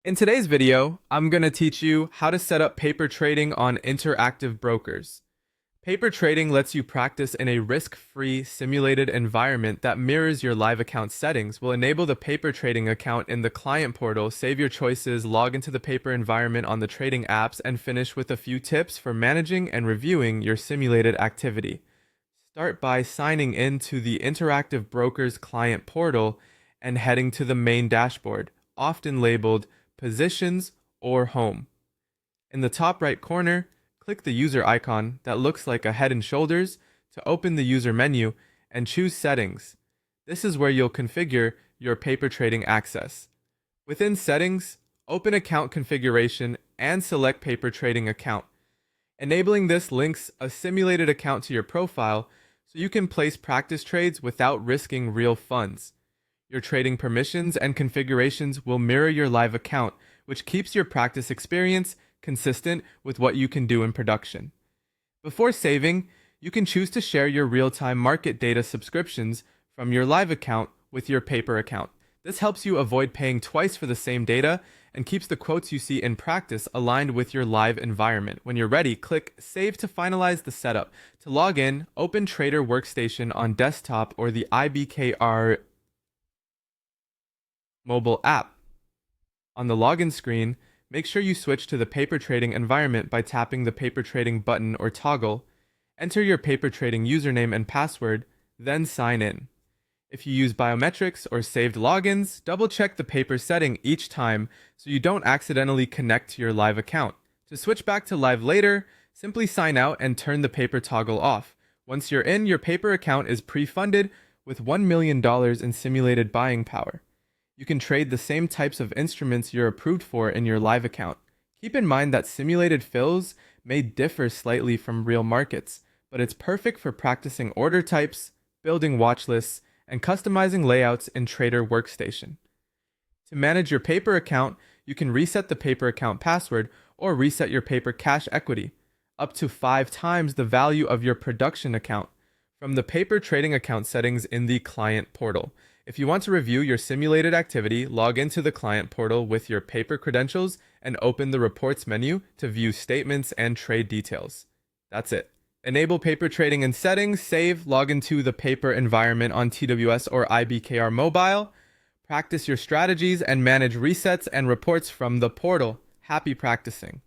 In today's video, I'm going to teach you how to set up paper trading on Interactive Brokers. Paper trading lets you practice in a risk-free simulated environment that mirrors your live account settings. Will enable the paper trading account in the client portal, save your choices, log into the paper environment on the trading apps, and finish with a few tips for managing and reviewing your simulated activity. Start by signing in to the Interactive Brokers client portal and heading to the main dashboard, often labeled Positions or Home. In the top right corner, click the user icon that looks like a head and shoulders to open the user menu and choose Settings. This is where you'll configure your paper trading access. Within Settings, open Account Configuration and select Paper Trading Account. Enabling this links a simulated account to your profile so you can place practice trades without risking real funds. Your trading permissions and configurations will mirror your live account, which keeps your practice experience consistent with what you can do in production. Before saving, you can choose to share your real-time market data subscriptions from your live account with your paper account. This helps you avoid paying twice for the same data and keeps the quotes you see in practice aligned with your live environment. When you're ready, click Save to finalize the setup. To log in, open Trader Workstation on desktop or the IBKR mobile app. On the login screen, make sure you switch to the paper trading environment by tapping the paper trading button or toggle. Enter your paper trading username and password, then sign in. If you use biometrics or saved logins, double check the paper setting each time so you don't accidentally connect to your live account. To switch back to live later, simply sign out and turn the paper toggle off. Once you're in, your paper account is pre-funded with $1 million in simulated buying power. You can trade the same types of instruments you're approved for in your live account. Keep in mind that simulated fills may differ slightly from real markets, but it's perfect for practicing order types, building watch lists, and customizing layouts in Trader Workstation. To manage your paper account, you can reset the paper account password or reset your paper cash equity, up to 5 times the value of your production account, from the paper trading account settings in the client portal. If you want to review your simulated activity, log into the client portal with your paper credentials and open the Reports menu to view statements and trade details. That's it. Enable paper trading in Settings, save, log into the paper environment on TWS or IBKR Mobile, practice your strategies, and manage resets and reports from the portal. Happy practicing.